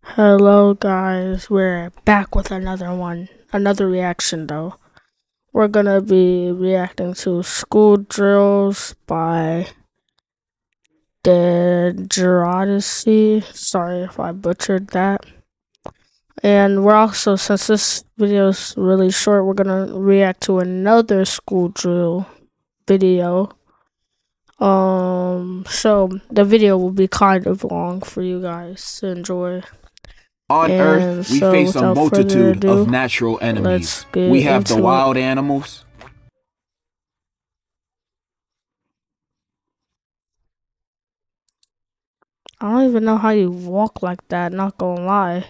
Hello guys, we're back with another reaction though. We're gonna be reacting to School Drills by Degerodyssey. Sorry if I butchered that. And we're also, since this video is really short, we're gonna react to another school drill video. So the video will be kind of long for you guys to enjoy. On Earth, we face a multitude of natural enemies. We have the wild animals. I don't even know how you walk like that, not gonna lie.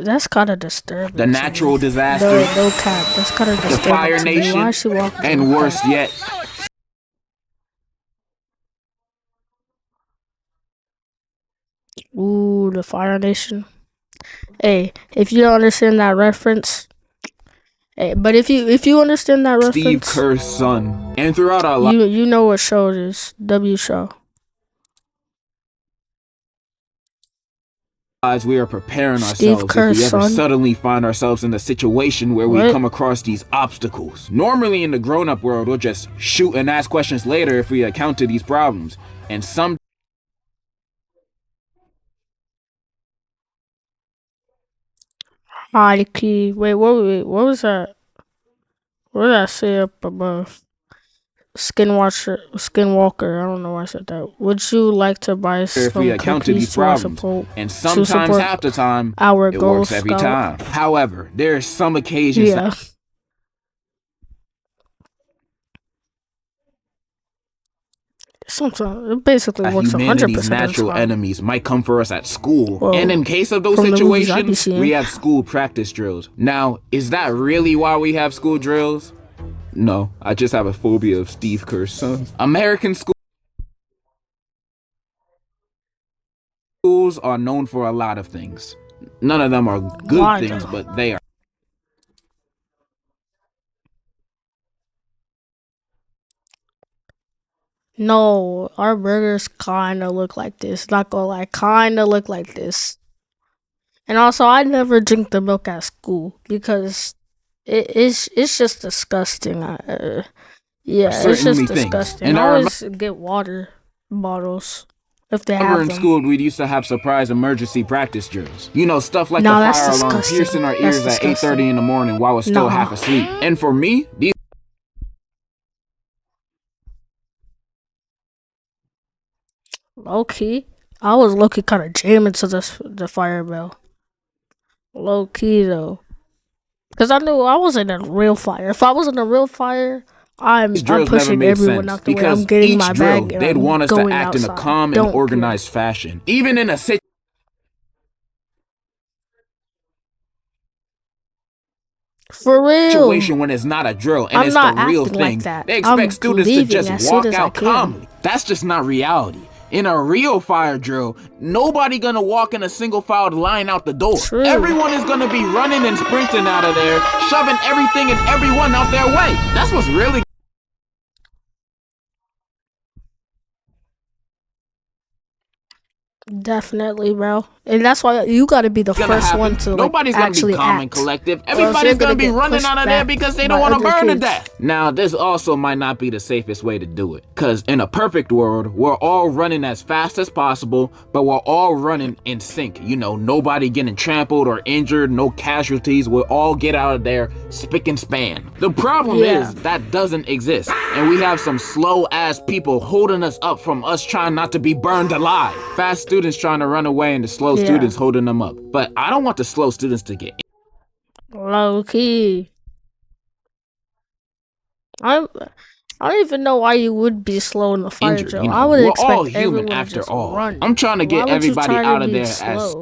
That's kind of disturbing. The natural disaster. No cap, that's kind of disturbing. The Fire Nation. Why is she walking and like worse that? yet. Ooh, the Fire Nation. Hey, if you don't understand that reference, hey, but if you understand that reference, Steve Kerr's son, and throughout our life, you know what show it is. W show. we are preparing Steve ourselves Kerr's if we ever son? suddenly find ourselves in a situation where we come across these obstacles. Normally in the grown-up world, we'll just shoot and ask questions later if we encounter these problems. And some High key. Wait, what was that? What did I say up above? Skinwalker. I don't know why I said that. Would you like to buy some if we encounter these problems, and sometimes half the time our it works every time. However, there are some occasions that sometimes it basically works 100% natural of the time. enemies might come for us at school. Well, and in case of those situations, we have school practice drills. Now, is that really why we have school drills? No, I just have a phobia of Steve Kerr's son. American schools are known for a lot of things. None of them are good things, but they are. No, our burgers kind of look like this. Not gonna lie, kind of look like this. And also, I never drink the milk at school because it's just disgusting. Yeah, it's just disgusting. And I always get water bottles if they have them. In school, we used to have surprise emergency practice drills. You know, stuff like the fire alarm piercing our ears at 8:30 in the morning while we're still half asleep. And for me, these low key, I was low key kind of jamming to the fire bell. Low key though, because I knew I was in a real fire. If I was in a real fire, I'm pushing everyone out the way. I'm getting my bag and they'd want us to act outside. in a calm and organized fashion, even in a situation when it's not a drill and it's the real thing. They expect students to just walk out calmly. That's just not reality. In a real fire drill, nobody gonna walk in a single filed line out the door. True. Everyone is gonna be running and sprinting out of there, shoving everything and everyone out their way. That's what's really definitely, bro. And that's why you gotta be the first one to nobody's gonna be calm and collective. Everybody's gonna be running out of there because they don't want to burn to death. Now, this also might not be the safest way to do it, because in a perfect world, we're all running as fast as possible, but we're all running in sync. You know, nobody getting trampled or injured, no casualties. We'll all get out of there spick and span. The problem is that doesn't exist, and we have some slow ass people holding us up from us trying not to be burned alive. Fast students trying to run away and the slow students holding them up. But I don't want the slow students to get low key. I don't even know why you would be slow in the fire injured. drill. You know, I would we're expect all human everyone after to all. Run. I'm trying to get everybody out of there as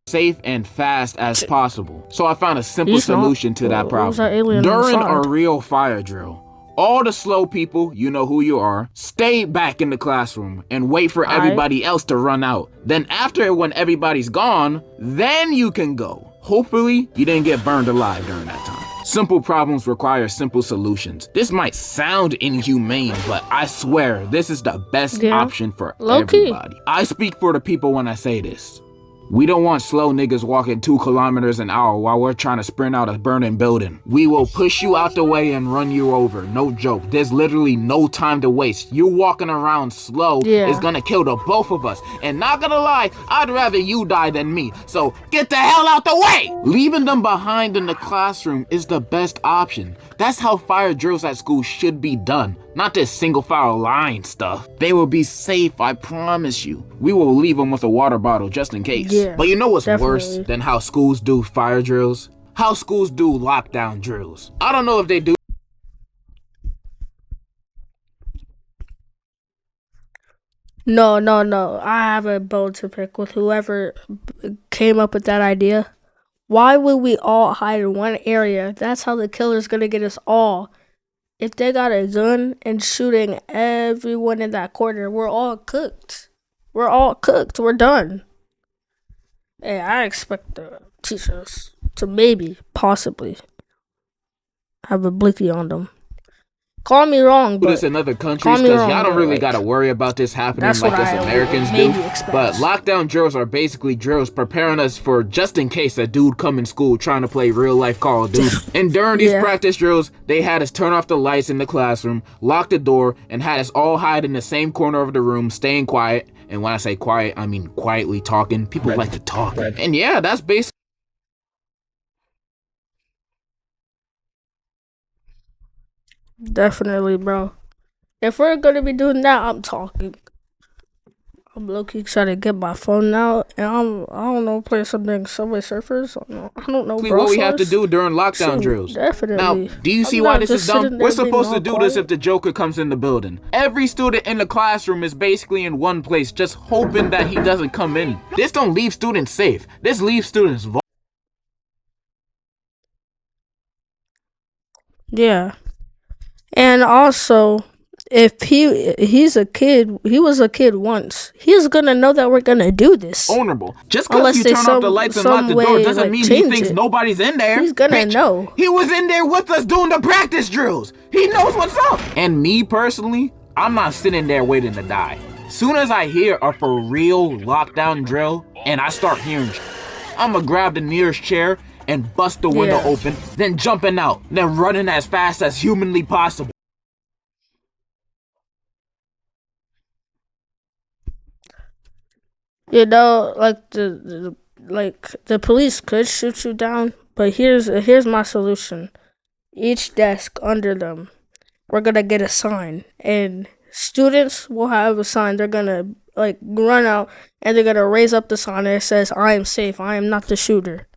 safe and fast as possible. So I found a simple solution to that problem. During a real fire drill, all the slow people, you know who you are, stay back in the classroom and wait for everybody else to run out. Then after, when everybody's gone, then you can go. Hopefully, you didn't get burned alive during that time. Simple problems require simple solutions. This might sound inhumane, but I swear this is the best option for everybody. I speak for the people when I say this. We don't want slow niggas walking 2 kilometers an hour while we're trying to sprint out a burning building. We will push you out the way and run you over. No joke. There's literally no time to waste. You walking around slow is gonna kill the both of us. And not gonna lie, I'd rather you die than me. So get the hell out the way! Leaving them behind in the classroom is the best option. That's how fire drills at school should be done. Not this single file line stuff. They will be safe, I promise you. We will leave them with a water bottle just in case. Yeah, but you know what's worse than how schools do fire drills? How schools do lockdown drills. I don't know if they do. No. I have a bone to pick with whoever came up with that idea. Why would we all hide in one area? That's how the killer's gonna get us all. If they got a gun and shooting everyone in that corner, we're all cooked. We're done. Hey, I expect the teachers to maybe, possibly, have a blicky on them. Call me wrong, but this in other countries because y'all don't really gotta worry about this happening like us Americans do. But lockdown drills are basically drills preparing us for just in case a dude come in school trying to play real life Call of Duty. And during these practice drills, they had us turn off the lights in the classroom, lock the door, and had us all hide in the same corner of the room, staying quiet. And when I say quiet, I mean quietly talking. People like to talk. And yeah, that's basically. Definitely, bro. If we're gonna be doing that, I'm talking. I'm low-key trying to get my phone out, and I don't know, play something Subway Surfers. I don't know, bro. What we have to do during lockdown drills. Definitely. Now, do you see why this is dumb? We're supposed to do this if the Joker comes in the building. Every student in the classroom is basically in one place, just hoping that he doesn't come in. This don't leave students safe. This leaves students vulnerable. Yeah. And also, if he was a kid once, he's gonna know that we're gonna do this. Vulnerable. Just because you turn off the lights and lock the door doesn't mean he thinks nobody's in there. He's gonna know. He was in there with us doing the practice drills. He knows what's up. And me personally, I'm not sitting there waiting to die. Soon as I hear a for real lockdown drill and I start hearing, I'ma grab the nearest chair and bust the window open, then jumping out, then running as fast as humanly possible. You know, like the police could shoot you down, but here's my solution. Each desk under them, we're gonna get a sign, and students will have a sign. They're gonna like run out and they're gonna raise up the sign that says, "I am safe. I am not the shooter."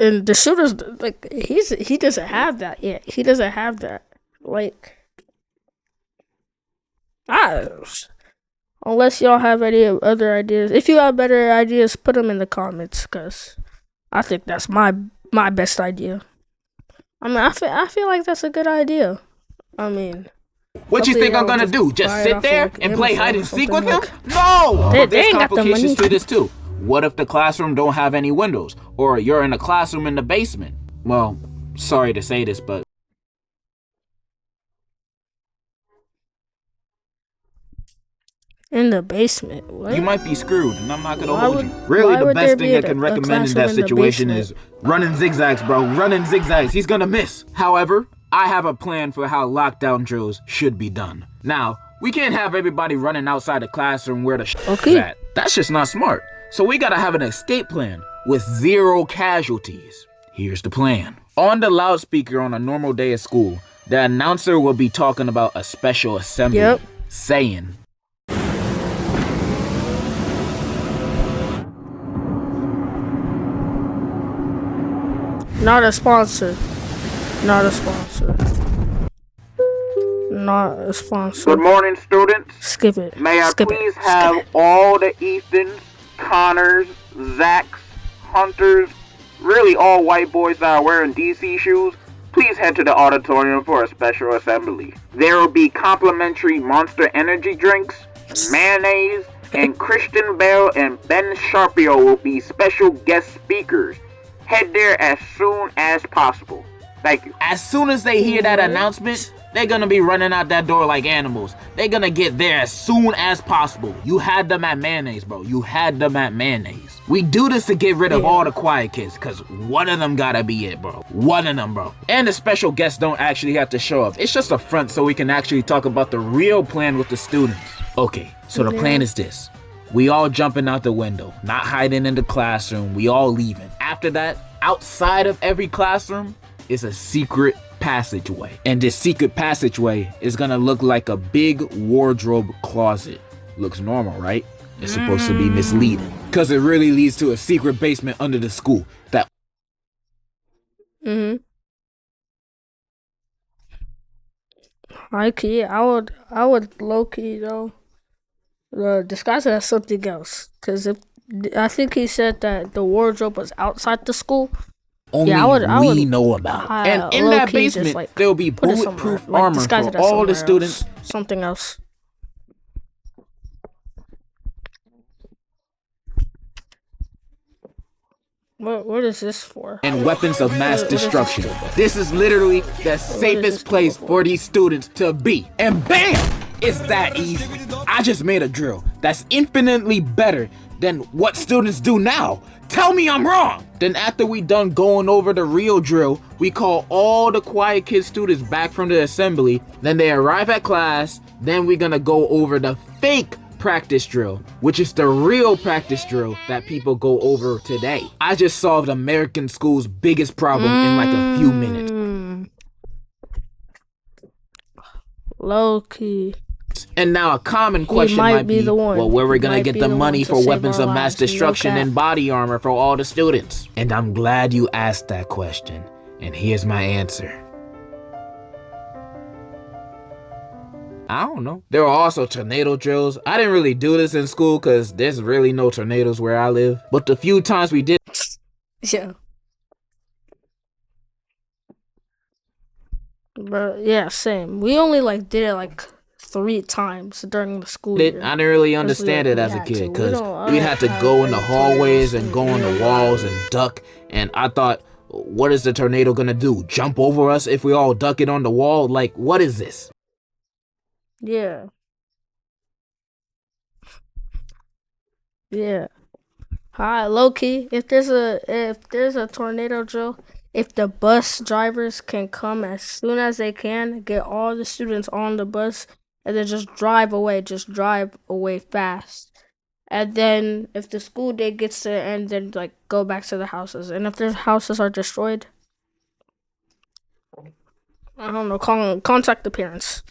And the shooter's like he doesn't have that yet. He doesn't have that. Like, unless y'all have any other ideas. If you have better ideas, put them in the comments, cause I think that's my best idea. I mean, I feel like that's a good idea. I mean, what you think I'm gonna do? Just sit there and play hide and seek with him? No! There's complications to this too. What if the classroom don't have any windows? Or you're in a classroom in the basement? Well, sorry to say this, but in the basement? What? You might be screwed, and I'm not gonna hold you. Really, the best thing I can recommend in that situation is running zigzags, bro. Running zigzags. He's gonna miss. However, I have a plan for how lockdown drills should be done. Now, we can't have everybody running outside the classroom where the is at. That's just not smart. So we gotta have an escape plan with 0 casualties. Here's the plan. On the loudspeaker on a normal day at school, the announcer will be talking about a special assembly, saying, Not a sponsor. Not a sponsor. Not a sponsor. Good morning, students. Skip it. May I please have all the Ethans, Connors, Zachs, Hunters, really all white boys that are wearing DC shoes, please head to the auditorium for a special assembly. There will be complimentary Monster Energy drinks, mayonnaise, and Christian Bale and Ben Sharpio will be special guest speakers. head there as soon as possible. Thank you. As soon as they hear that announcement, they're gonna be running out that door like animals. They're gonna get there as soon as possible. You had them at mayonnaise, bro. You had them at mayonnaise. We do this to get rid of all the quiet kids, cause one of them gotta be it, bro. One of them, bro. And the special guests don't actually have to show up. It's just a front so we can actually talk about the real plan with the students. Okay, so the plan is this. We all jumping out the window, not hiding in the classroom. We all leaving. After that, outside of every classroom is a secret passageway. And this secret passageway is gonna look like a big wardrobe closet. Looks normal, right? It's supposed to be misleading. Cause it really leads to a secret basement under the school. That High key, I would low key though disguise it as something else. Cause if I think he said that the wardrobe was outside the school. only I would know about. And in that basement, like, there'll be bulletproof armor for all the students. Something else. What is this for? And weapons of mass destruction. This is literally the safest place for these students to be. And bam! It's that easy. I just made a drill that's infinitely better than what students do now. Tell me I'm wrong. Then after we done going over the real drill, we call all the quiet kid students back from the assembly. Then they arrive at class. Then we're gonna go over the fake practice drill, which is the real practice drill that people go over today. I just solved American school's biggest problem in like a few minutes. Low key. And now a common question might be well, where we're gonna get the money for weapons of mass destruction and body armor for all the students? And I'm glad you asked that question. And here's my answer. I don't know. There are also tornado drills. I didn't really do this in school because there's really no tornadoes where I live. But the few times we did. Yeah. But yeah, same. We only like did it like 3 times during the school year. I didn't really understand it as a kid because we'd have to go in the hallways and go on the walls and duck. And I thought, what is the tornado gonna do? Jump over us if we all duck it on the wall? Like, what is this? Yeah. Yeah. Hi, low key. If there's a tornado drill, if the bus drivers can come as soon as they can, get all the students on the bus, and then just drive away fast. And then if the school day gets to end, then like go back to the houses. And if their houses are destroyed, I don't know, contact the parents.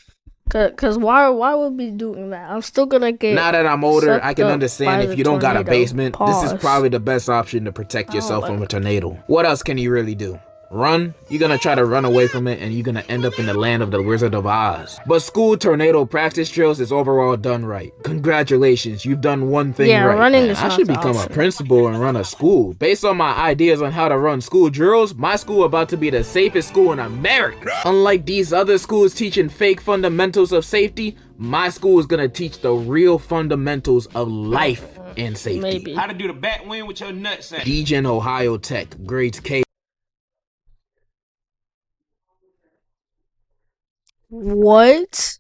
Cause why would we be doing that? I'm still gonna get. Now that I'm older, I can understand if you don't got a basement. This is probably the best option to protect yourself from a tornado. What else can you really do? Run? You're gonna try to run away from it and you're gonna end up in the land of the Wizard of Oz. But school tornado practice drills is overall done right. Congratulations, you've done one thing right. Running Man, is I not should the become option. a principal and run a school. Based on my ideas on how to run school drills, my school about to be the safest school in America. Unlike these other schools teaching fake fundamentals of safety, my school is gonna teach the real fundamentals of life and safety. Maybe. How to do the bat wing with your nutsack. Degen Ohio Tech, grades K. What?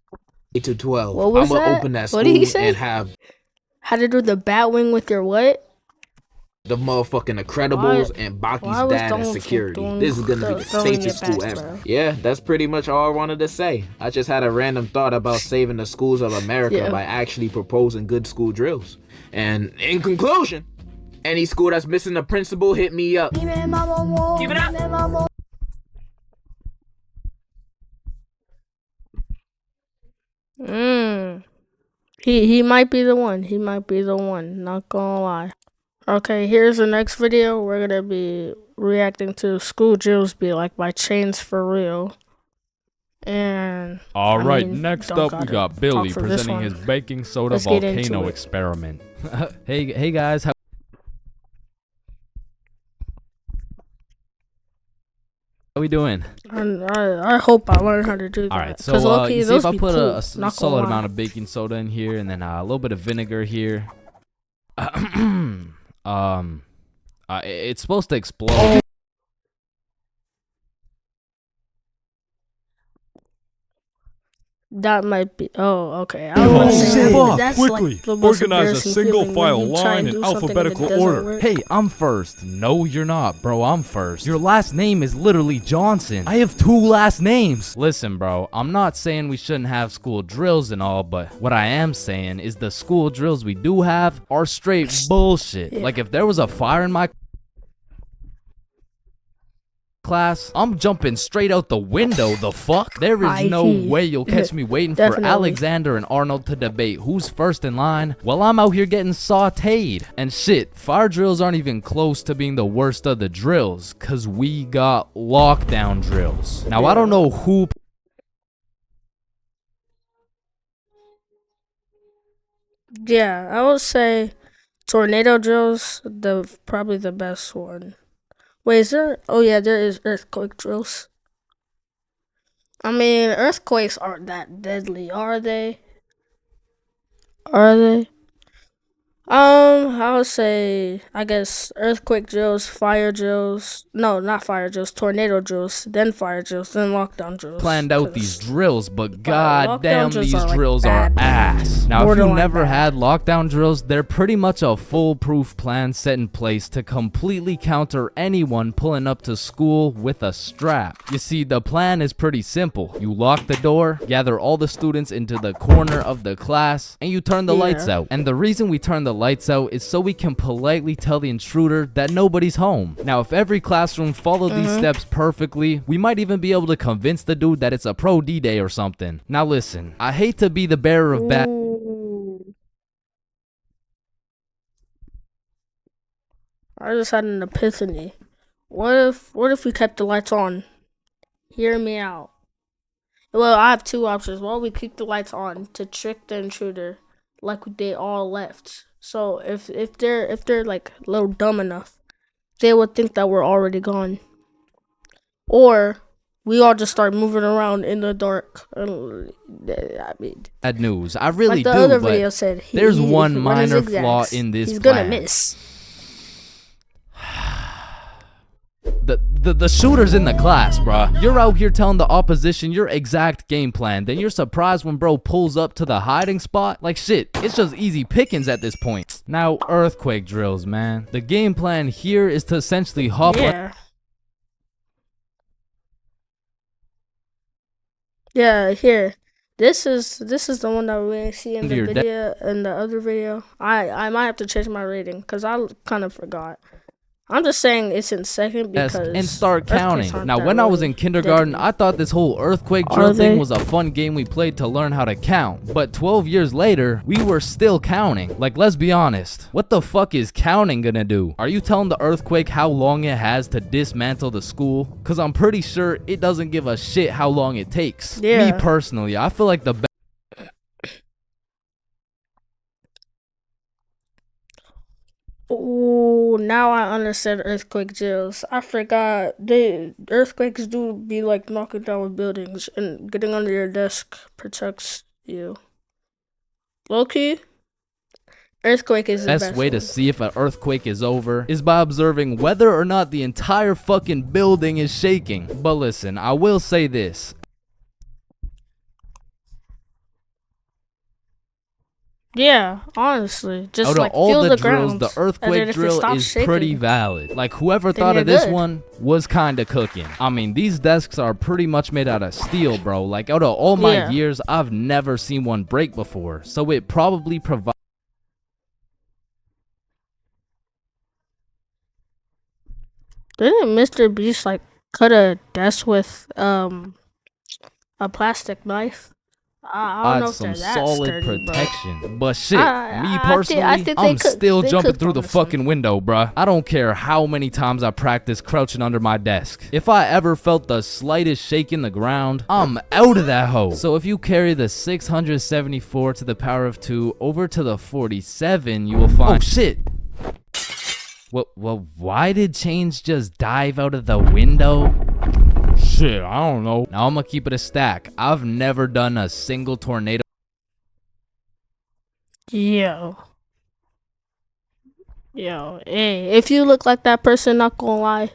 8 to 12. What was I'm gonna that? open that What did he school say? and have How to do the bat wing with your what? the motherfucking Incredibles and why Baki's was dad and Donald security. Trump This is gonna be the throwing it safest back, school ever. bro? Yeah, that's pretty much all I wanted to say. I just had a random thought about saving the schools of America Yeah. by actually proposing good school drills. And in conclusion, any school that's missing a principal, hit me up. Give it up. He might be the one. He might be the one. Not gonna lie. Okay, here's the next video. We're gonna be reacting to School Drills Be Like by Chains For Real. And All I right, mean, next don't up we gotta got Billy talk for this presenting one. his baking soda Let's get into volcano it. experiment. hey guys, how we doing? And I hope I learn how to do that. All right, so 'Cause low-key, you see those if I be put cool, a not solid gonna amount lie. of baking soda in here, and then a little bit of vinegar here. It's supposed to explode. That might be. Oh, okay. I was about to say that's Quickly, like the most organize a embarrassing single feeling file when you try line and in do something and it alphabetical doesn't order. work. Hey, I'm first. No, you're not, bro. I'm first. Your last name is literally Johnson. I have 2 last names. Listen, bro, I'm not saying we shouldn't have school drills and all, but what I am saying is the school drills we do have are straight bullshit. Yeah. Like, if there was a fire in my class, I'm jumping straight out the window. The fuck? There is no way you'll catch me waiting for Definitely. Alexander and Arnold to debate who's first in line while I'm out here getting sauteed. And shit, fire drills aren't even close to being the worst of the drills, cause we got lockdown drills. Now I don't know who Yeah, I would say tornado drills, probably the best one. Wait, is there? Oh yeah, there is earthquake drills. I mean, earthquakes aren't that deadly, are they? Are they? I would say, I guess earthquake drills, fire drills. No, not fire drills. Tornado drills, then fire drills, then lockdown drills. planned out these 'cause drills, but lockdown goddamn, drills these are, like, drills are bad. ass. Now, if you Borderline never bad. had lockdown drills, they're pretty much a foolproof plan set in place to completely counter anyone pulling up to school with a strap. You see, the plan is pretty simple. You lock the door, gather all the students into the corner of the class, and you turn the lights out. And the reason we turn the lights out is so we can politely tell the intruder that nobody's home. Now, if every classroom followed these steps perfectly, we might even be able to convince the dude that it's a pro D-Day or something. Now listen, I hate to be the bearer of bad Ooh. I just had an epiphany. What if we kept the lights on? Hear me out. Well, I have 2 options. Well, we keep the lights on to trick the intruder, like they all left. So if they're like a little dumb enough, they would think that we're already gone. Or we all just start moving around in the dark. I mean, news. I really like the do, other but video said, there's if one he run minor zigzags, flaw in this he's plan. gonna miss. The shooter's in the class, bruh. You're out here telling the opposition your exact game plan, then you're surprised when bro pulls up to the hiding spot? Like shit, it's just easy pickings at this point. Now, earthquake drills, man. The game plan here is to essentially hop on. Yeah, here. This is the one that we see in the Your video, in the other video. I might have to change my rating because I kind of forgot. I'm just saying it's in second because and start earthquakes counting. aren't Now, that when I was really in kindergarten, deadly. I thought this whole earthquake drill thing was a fun game we played to learn how to count. But 12 years later, we were still counting. Like, let's be honest. What the fuck is counting gonna do? Are you telling the earthquake how long it has to dismantle the school? Cause I'm pretty sure it doesn't give a shit how long it takes. Yeah. Me personally, I feel like the Oh, now I understand earthquake drills. I forgot the earthquakes do be like knocking down buildings, and getting under your desk protects you. Low key, earthquake is the best best way to one. see if an earthquake is over is by observing whether or not the entire fucking building is shaking. But listen, I will say this. Yeah, honestly, just Out like of all feel the the drills, ground, the and then earthquake if it drill stops is shaking, pretty valid. Like, whoever then thought you're of this good. one was kind of cooking. I mean, these desks are pretty much made out of steel, bro. Like, out of all my Yeah. years, I've never seen one break before. So it probably provides. Didn't Mr. Beast like cut a desk with a plastic knife? I don't know if some they're that solid sturdy, but protection. But shit, I me think- personally, I think I'm they could- still they jumping could through the promise them. fucking window, bruh. I don't care how many times I practice crouching under my desk. If I ever felt the slightest shake in the ground, I'm out of that hole. So if you carry the 674 to the power of 2 over to the 47, you will find— oh shit! Well, why did Change just dive out of the window? Shit, I don't know. Now I'm gonna keep it a stack. I've never done a single tornado. Yo, hey, if you look like that person, not gonna lie.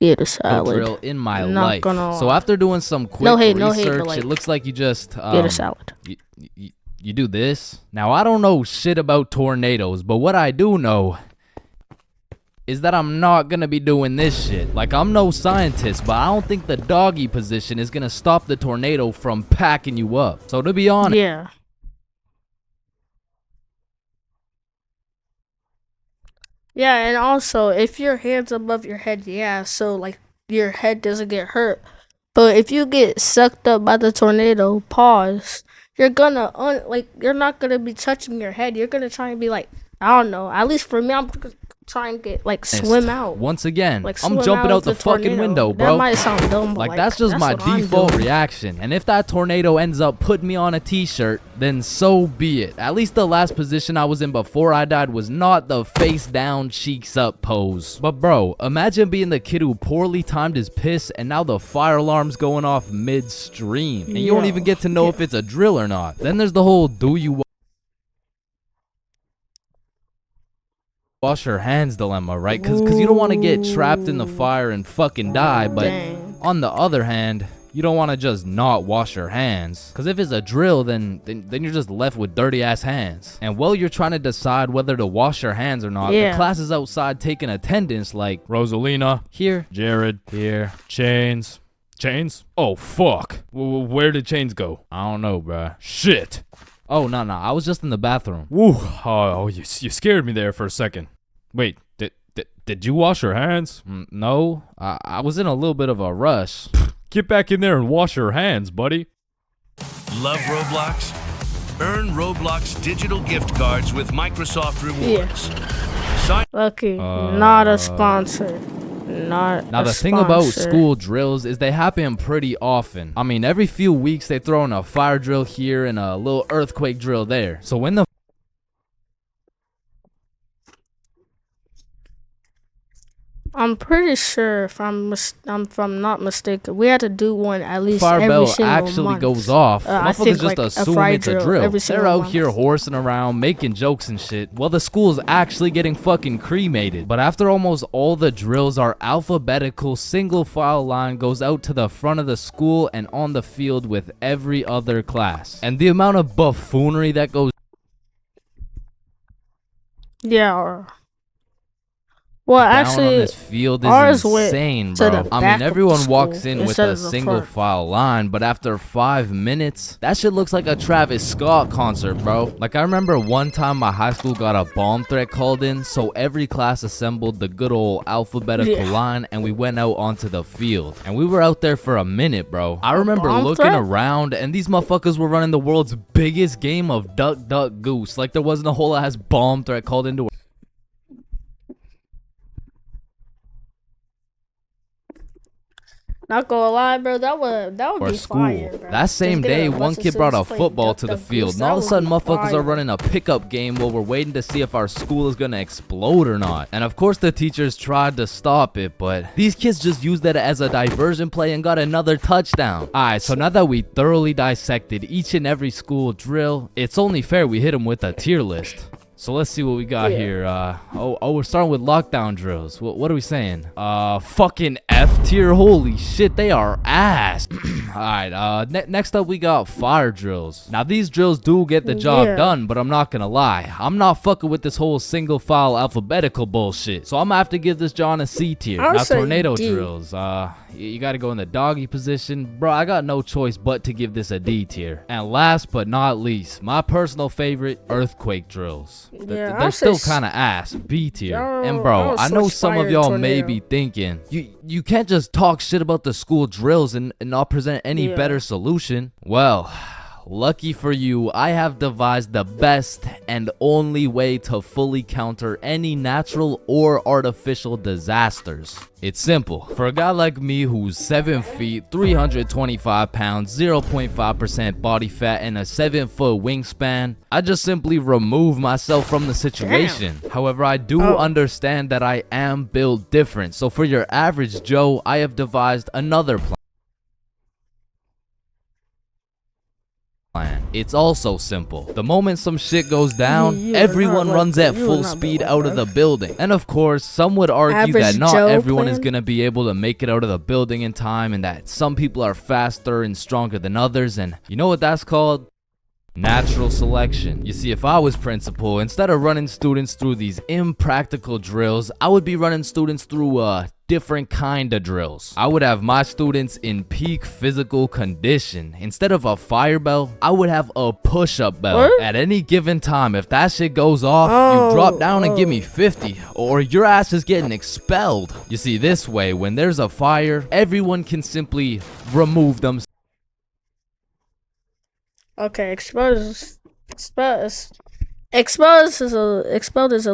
Get a salad. drill in my Not life. gonna So lie. after doing some quick No hate, but, research, like, it looks like you just get a salad. you do this. Now I don't know shit about tornadoes, but what I do know is that I'm not gonna be doing this shit. Like, I'm no scientist, but I don't think the doggy position is gonna stop the tornado from packing you up. So to be honest, Yeah. Yeah, and also if your hands above your head, yeah, so like your head doesn't get hurt. But if you get sucked up by the tornado, pause. You're gonna you're not gonna be touching your head. You're gonna try and be like, I don't know. At least for me, I'm gonna try and get like swim out. once again, Like I'm swim jumping out of the fucking tornado. window, That bro. might sound dumb, but Like, that's just my what I'm default doing. reaction. And if that tornado ends up putting me on a t-shirt, then so be it. At least the last position I was in before I died was not the face down, cheeks up pose. But bro, imagine being the kid who poorly timed his piss and now the fire alarm's going off midstream. And you don't Yeah. even get to know if it's a drill or not. Then there's the whole do you wash your hands dilemma, right? Because you don't want to get trapped in the fire and fucking die, but Dang. on the other hand, you don't want to just not wash your hands. Because if it's a drill, then you're just left with dirty ass hands. And while you're trying to decide whether to wash your hands or not, Yeah. the class is outside taking attendance, like Rosalina here, Jared here, Chains. Chains? Oh fuck. Where did Chains go? I don't know, bruh. Shit. Oh, no, I was just in the bathroom. Woo. Oh, you scared me there for a second. Wait, did you wash your hands? No, I was in a little bit of a rush. Get back in there and wash your hands, buddy. Love Roblox? Earn Roblox digital gift cards with Microsoft Rewards. Sign Lucky, not a sponsor. Not Now, a the thing about sponsor. school drills is they happen pretty often. I mean, every few weeks they throw in a fire drill here and a little earthquake drill there. So when the I'm pretty sure if I'm not mistaken, we had to do one at least fire every bell single actually month. goes off, I motherfuckers think, just like, a assume fire it's a drill drill. every They're single out month. here horsing around, making jokes and shit, while the school's actually getting fucking cremated. But after almost all the drills, our alphabetical single file line goes out to the front of the school and on the field with every other class. And the amount of buffoonery that goes Yeah. Well, down actually, on this field ours is went insane, to bro. the I back mean, of everyone the walks school in with instead a of the single front. file line, but after 5 minutes, that shit looks like a Travis Scott concert, bro. Like, I remember one time my high school got a bomb threat called in, so every class assembled the good old alphabetical Yeah. line, and we went out onto the field. And we were out there for a minute, bro. I remember bomb looking threat? around, and these motherfuckers were running the world's biggest game of Duck, Duck, Goose. Like, there wasn't a whole ass bomb threat called into not gonna lie, bro, that would or be school. fire, bro. That same Just get day, a one bunch kid of brought a students playing football Duck, to the Duck, field, Goose. and all of a That sudden, would be motherfuckers fire. are running a pickup game while we're waiting to see if our school is gonna explode or not. And of course, the teachers tried to stop it, but these kids just used that as a diversion play and got another touchdown. Alright, so now that we thoroughly dissected each and every school drill, it's only fair we hit them with a tier list. So let's see what we got Yeah. here. We're starting with lockdown drills. What are we saying? Fucking F tier. Holy shit, they are ass. All right. Next up we got fire drills. Now these drills do get the job Yeah. done, but I'm not gonna lie, I'm not fucking with this whole single file alphabetical bullshit. So I'm gonna have to give this John a C tier. I'll Now say tornado D. drills. You gotta go in the doggy position, bro. I got no choice but to give this a D tier. And last but not least, my personal favorite, earthquake drills. Yeah, They're I'll still say kind of ass, B tier. I'll- And bro, I'll I know switch some of fire y'all tornado. may be thinking, you can't just talk shit about the school drills and not present any Yeah. better solution. Well, lucky for you, I have devised the best and only way to fully counter any natural or artificial disasters. It's simple. For a guy like me who's 7 feet, 325 pounds, 0.5% body fat, and a 7-foot wingspan, I just simply remove myself from the situation. However, I do understand that I am built different. So for your average Joe, I have devised another plan. plan. It's also simple. The moment some shit goes down, everyone runs at full speed out of the building. And of course, some would argue that not everyone is gonna be able to make it out of the building in time, and that some people are faster and stronger than others, and you know what that's called? Natural selection. You see, if I was principal, instead of running students through these impractical drills, I would be running students through different kind of drills. I would have my students in peak physical condition. Instead of a fire bell, I would have a push-up bell. What? At any given time, if that shit goes off, you drop down and give me 50, or your ass is getting expelled. You see, this way, when there's a fire, everyone can simply remove themselves. Okay, expelled is a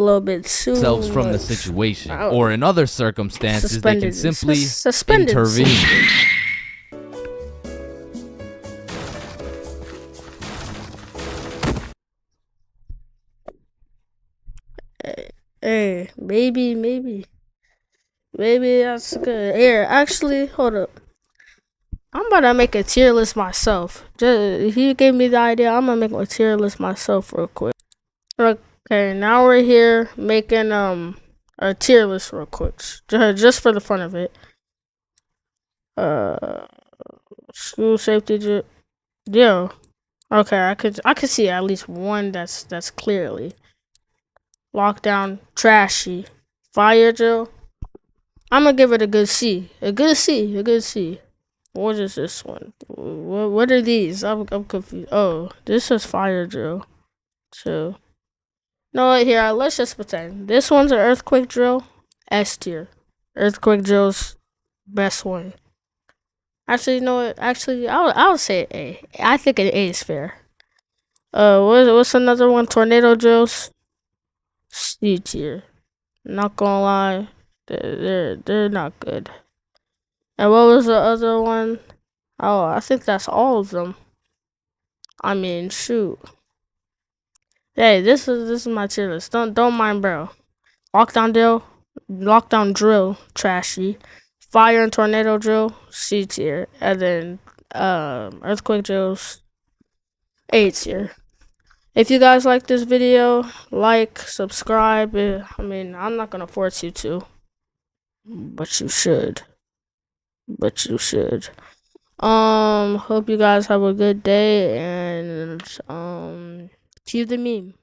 little bit too from the situation, or in other circumstances, they can simply intervene. Hey, maybe that's good. Here, actually, hold up. I'm about to make a tier list myself. He gave me the idea. I'm gonna make a tier list myself real quick. Okay, now we're here making a tier list real quick, just for the fun of it. School safety. Yo, okay, I could see at least one that's clearly lockdown, trashy, fire drill. I'm gonna give it a good C. A good C. What is this one? What are these? I'm confused. Oh, this is fire drill. So, no, here, let's just pretend. This one's an earthquake drill. S tier. Earthquake drill's best one. Actually, you know what? Actually, I'll say A. I think an A is fair. What's another one? Tornado drills. C tier. Not gonna lie, they're not good. And what was the other one? Oh, I think that's all of them. I mean, shoot. Hey, this is my tier list. Don't mind, bro. Lockdown drill, trashy. Fire and tornado drill, C tier. And then earthquake drills, A tier. If you guys like this video, like, subscribe. I mean, I'm not gonna force you to, but you should. Hope you guys have a good day, and cue the meme.